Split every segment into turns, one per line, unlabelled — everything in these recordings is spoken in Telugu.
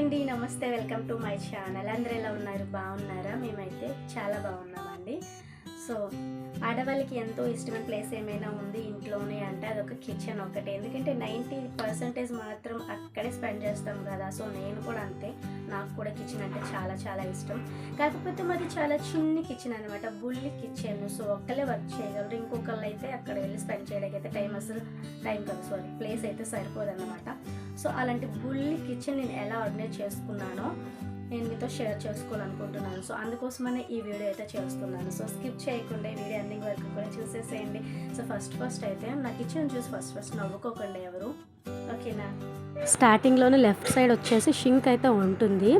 అండి, నమస్తే. Welcome to my channel. అందరూ ఎలా ఉన్నారు? బాగున్నారా? మేమైతే చాలా బాగున్నామండి. సో ఆడవాళ్ళకి ఎంతో ఇష్టమైన ప్లేస్ ఏమైనా ఉంది ఇంట్లోనే అంటే అదొక కిచెన్ ఒకటే. ఎందుకంటే 90% మాత్రం అక్కడే స్పెండ్ చేస్తాం కదా. సో నేను కూడా అంతే, నాకు కూడా కిచెన్ అంటే చాలా చాలా ఇష్టం. కాకపోతే మాది చాలా చిన్ని కిచెన్ అనమాట, బుల్లి కిచెన్. సో ఒక్కలే వర్క్ చేయగలరు, ఇంకొకళ్ళు అయితే అక్కడ వెళ్ళి స్పెండ్ చేయడానికి అయితే ప్లేస్ అయితే సరిపోదన్నమాట. సో అలాంటి బుల్లి కిచెన్ నేను ఎలా ఆర్గనైజ్ చేసుకున్నానో నేను మీతో షేర్ చేసుకోవాలనుకుంటున్నాను. సో అందుకోసమనే ఈ వీడియో అయితే చేస్తున్నాను. సో స్కిప్ చేయకుండా ఈ వీడియో ఎండింగ్ వరకు కూడా చూసేసేయండి. సో ఫస్ట్ అయితే నా కిచెన్ చూసి ఫస్ట్ నవ్వుకోకండి ఎవరు, ఓకేనా? స్టార్టింగ్లోనే లెఫ్ట్ సైడ్ వచ్చేసి షింక్ అయితే ఉంటుంది.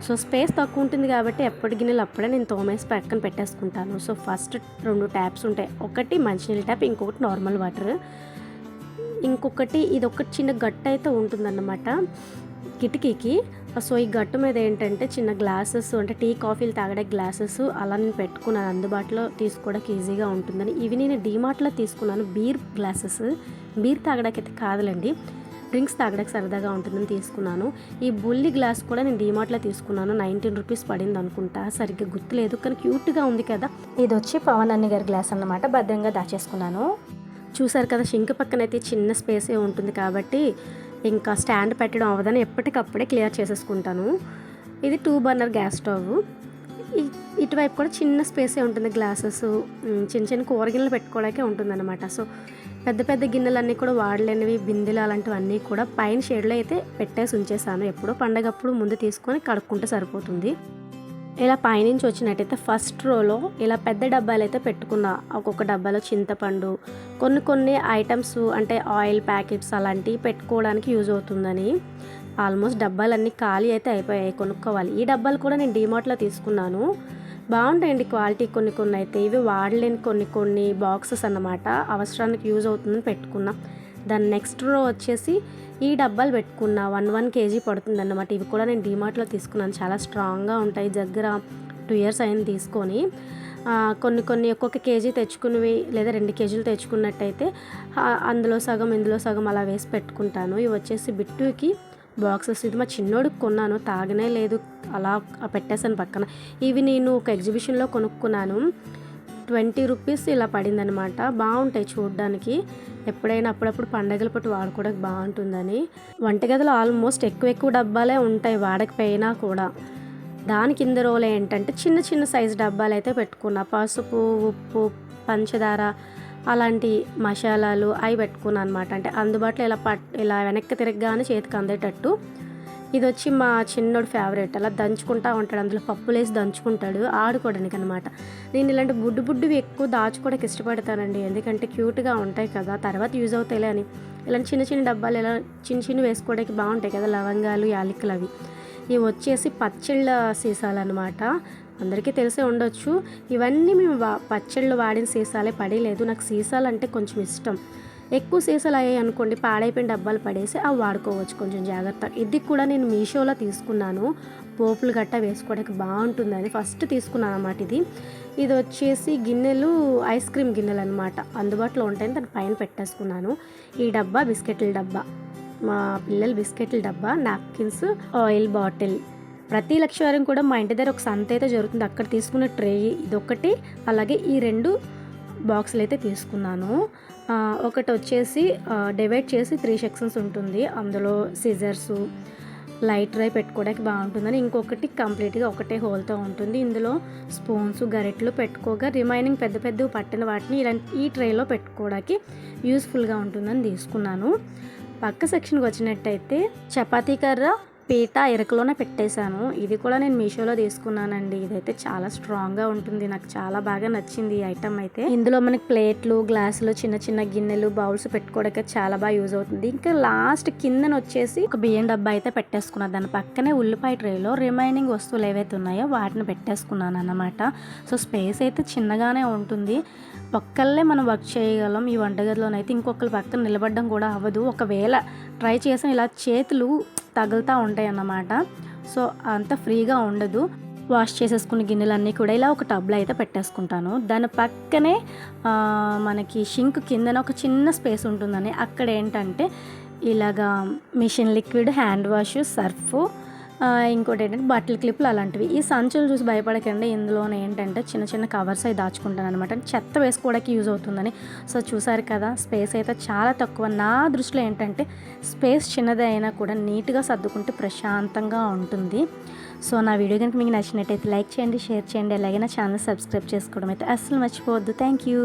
సో స్పేస్ తక్కువ ఉంటుంది కాబట్టి ఎప్పటి గిన్నెలు అప్పుడే నేను తోమేసి పక్కన పెట్టేసుకుంటాను. సో ఫస్ట్ 2 ట్యాప్స్ ఉంటాయి, ఒకటి మంచినీళ్ళ ట్యాప్, ఇంకొకటి నార్మల్ వాటర్. ఇంకొకటి ఇది ఒకటి చిన్న గట్టు అయితే ఉంటుందన్నమాట కిటికీకి. సో ఈ గట్టు మీద ఏంటంటే చిన్న గ్లాసెస్, అంటే టీ కాఫీలు తాగడే గ్లాసెస్ అలా నేను పెట్టుకున్నాను, అందుబాటులో తీసుకోవడానికి ఈజీగా ఉంటుందని. ఇవి నేను డీమార్ట్లో తీసుకున్నాను, బీర్ గ్లాసెస్. బీర్ తాగడానికైతే కాదులండి, డ్రింక్స్ తాగడానికి సరదాగా ఉంటుందని తీసుకున్నాను. ఈ బుల్లి గ్లాస్ కూడా నేను డీమార్ట్లో తీసుకున్నాను, 19 రూపీస్ పడింది అనుకుంటా, సరిగ్గా గుర్తులేదు, కానీ క్యూట్గా ఉంది కదా. ఇది వచ్చి పవన్ అన్న గారి గ్లాస్ అన్నమాట, భద్రంగా దాచేసుకున్నాను. చూసారు కదా, షింక్ పక్కన అయితే చిన్న స్పేసే ఉంటుంది కాబట్టి ఇంకా స్టాండ్ పెట్టడం అవ్వదని ఎప్పటికప్పుడే క్లియర్ చేసేసుకుంటాను. ఇది 2 బర్నర్ గ్యాస్ స్టవ్. ఇటువైపు కూడా చిన్న స్పేసే ఉంటుంది, గ్లాసెస్ చిన్న కూరగిన్నెలు పెట్టుకోవడానికే ఉంటుందన్నమాట. సో పెద్ద పెద్ద గిన్నెలన్నీ కూడా వాడలేనివి, బిందెలు అలాంటివన్నీ కూడా పైన షేడ్లో అయితే పెట్టేసి ఉంచేసాను. ఎప్పుడో పండగప్పుడు ముందు తీసుకొని కడుక్కుంటే సరిపోతుంది. ఇలా పైనుంచి వచ్చినట్టయితే ఫస్ట్ రోలో ఇలా పెద్ద డబ్బాలు అయితే పెట్టుకున్నా. ఒక్కొక్క డబ్బాలో చింతపండు, కొన్ని ఐటమ్స్ అంటే ఆయిల్ ప్యాకెట్స్ అలాంటివి పెట్టుకోవడానికి యూజ్ అవుతుందని. ఆల్మోస్ట్ డబ్బాలన్నీ ఖాళీ అయితే అయిపోయాయి, కొనుక్కోవాలి. ఈ డబ్బాలు కూడా నేను డీమార్ట్లో తీసుకున్నాను, బాగుంటాయండి క్వాలిటీ. కొన్ని అయితే ఇవి వాడలేని కొన్ని బాక్సెస్ అన్నమాట, అవసరానికి యూజ్ అవుతుందని పెట్టుకున్నా. దాని నెక్స్ట్ రో వచ్చేసి ఈ డబ్బాలు పెట్టుకున్నా, 1 kg పడుతుంది అన్నమాట. ఇవి కూడా నేను డీమార్ట్లో తీసుకున్నాను, చాలా స్ట్రాంగ్గా ఉంటాయి. దగ్గర 2 years అయింది తీసుకొని. కొన్ని ఒక్కొక్క కేజీ తెచ్చుకున్నవి లేదా 2 kgలు తెచ్చుకున్నట్టయితే అందులో సగం ఇందులో సగం అలా వేసి పెట్టుకుంటాను. ఇవి వచ్చేసి బిట్టుకి బాక్సెస్. ఇది మా చిన్నోడికి కొన్నాను, తాగనే లేదు, అలా పెట్టేసాను పక్కన. ఇవి నేను ఒక ఎగ్జిబిషన్లో కొనుక్కున్నాను, 20 రూపీస్ ఇలా పడిందనమాట. బాగుంటాయి చూడడానికి, ఎప్పుడైనా అప్పుడప్పుడు పండగల పూట వాడుకోవడానికి బాగుంటుందని. వంటగదిలో ఆల్మోస్ట్ ఎక్కువ డబ్బాలే ఉంటాయి వాడకపోయినా కూడా. దాని కింద రోలు ఏంటంటే చిన్న సైజు డబ్బాలు అయితే పెట్టుకున్నా. పసుపు, ఉప్పు, పంచదార అలాంటి మసాలాలు అవి పెట్టుకున్నాను అనమాట. అంటే అందుబాటులో ఇలా వెనక్కి తిరగగానే చేతికి అందేటట్టు. ఇది వచ్చి మా చిన్నోడు ఫేవరెట్, అలా దంచుకుంటూ ఉంటాడు, అందులో పప్పులేసి దంచుకుంటాడు ఆడుకోవడానికి అనమాట. నేను ఇలాంటి బుడ్డువి ఎక్కువ దాచుకోవడానికి ఇష్టపడతానండి, ఎందుకంటే క్యూట్గా ఉంటాయి కదా, తర్వాత యూజ్ అవుతాయిలే అని. ఇలాంటి చిన్న డబ్బాలు ఇలా చిన్న వేసుకోవడానికి బాగుంటాయి కదా, లవంగాలు, యాలకులు అవి. ఇవి వచ్చేసి పచ్చళ్ళ సీసాలు అనమాట, అందరికీ తెలిసే ఉండొచ్చు. ఇవన్నీ మేము పచ్చళ్ళు వాడిన సీసాలే, పడేలేదు. నాకు సీసాలు అంటే కొంచెం ఇష్టం. ఎక్కువ సీసాలు అయ్యాయి అనుకోండి, పాడైపోయిన డబ్బాలు పడేసి అవి వాడుకోవచ్చు, కొంచెం జాగ్రత్త. ఇది కూడా నేను మీషోలో తీసుకున్నాను, పోపులు గట్ట వేసుకోవడానికి బాగుంటుందని ఫస్ట్ తీసుకున్నాను అన్నమాట. ఇది వచ్చేసి గిన్నెలు, ఐస్ క్రీమ్ గిన్నెలు అనమాట, అందుబాటులో ఉంటాయని దాని పైన పెట్టేసుకున్నాను. ఈ డబ్బా బిస్కెట్ల డబ్బా, మా పిల్లల బిస్కెట్ల డబ్బా, నాప్కిన్స్, ఆయిల్ బాటిల్. ప్రతి లక్షవారం కూడా మా ఇంటి దగ్గర ఒక సంత అయితే జరుగుతుంది, అక్కడ తీసుకున్న ట్రే ఇదొకటి, అలాగే ఈ 2 బాక్సులు అయితే తీసుకున్నాను. ఒకటి వచ్చేసి డివైడ్ చేసి 3 సెక్షన్స్ ఉంటుంది, అందులో సిజర్సు, లైట్ డ్రై పెట్టుకోవడానికి బాగుంటుందని. ఇంకొకటి కంప్లీట్గా ఒకటే హోల్తో ఉంటుంది, ఇందులో స్పూన్స్, గరిటెలు పెట్టుకోగా రిమైనింగ్ పెద్ద పట్టిన వాటిని ఈ ట్రేలో పెట్టుకోవడానికి యూస్ఫుల్గా ఉంటుందని తీసుకున్నాను. పక్క సెక్షన్కి వచ్చినట్టయితే చపాతీ కర్ర, పీట ఇరకలోనే పెట్టేశాను. ఇది కూడా నేను మీషోలో తీసుకున్నానండి, ఇదైతే చాలా స్ట్రాంగ్గా ఉంటుంది, నాకు చాలా బాగా నచ్చింది ఈ ఐటమ్ అయితే. ఇందులో మనకి ప్లేట్లు, గ్లాసులు, చిన్న గిన్నెలు, బౌల్స్ పెట్టుకోవడానికి చాలా బాగా యూజ్ అవుతుంది. ఇంకా లాస్ట్ కిందన వచ్చేసి ఒక బియ్యం డబ్బా అయితే పెట్టేసుకున్నాను, దాని పక్కనే ఉల్లిపాయ ట్రేలో రిమైనింగ్ వస్తువులు ఏవైతే ఉన్నాయో వాటిని పెట్టేసుకున్నాను అన్నమాట. సో స్పేస్ అయితే చిన్నగానే ఉంటుంది, ఒక్కళ్ళే మనం వర్క్ చేయగలం. ఈ వంటగదిలోనైతే ఇంకొకరి పక్కన నిలబడడం కూడా అవ్వదు, ఒకవేళ ట్రై చేసిన ఇలా చేతులు తగులుతూ ఉంటాయి అన్నమాట. సో అంత ఫ్రీగా ఉండదు. వాష్ చేసేసుకున్న గిన్నెలన్నీ కూడా ఇలా ఒక టబ్లో అయితే పెట్టేసుకుంటాను. దాని పక్కనే మనకి షింక్ కిందన ఒక చిన్న స్పేస్ ఉంటుందని, అక్కడ ఏంటంటే ఇలాగా machine liquid, hand wash, Surf, ఇంకోటి ఏంటంటే బట్టల క్లిప్లు అలాంటివి. ఈ సంచులు చూసి భయపడకండి. ఇందులోనే ఏంటంటే చిన్న చిన్న కవర్స్ అవి దాచుకుంటాను అనమాట. చెత్త వేసుకోవడానికి యూజ్ అవుతుందని. సో చూసారు కదా, స్పేస్ అయితే చాలా తక్కువ. నా దృష్టిలో ఏంటంటే స్పేస్ చిన్నదే అయినా కూడా నీట్గా సర్దుకుంటే ప్రశాంతంగా ఉంటుంది. సో నా వీడియో కనుక మీకు నచ్చినట్టయితే లైక్ చేయండి, షేర్ చేయండి, అలాగే నా ఛానల్ సబ్స్క్రైబ్ చేసుకోవడం అయితే అస్సలు మర్చిపోవద్దు. Thank you.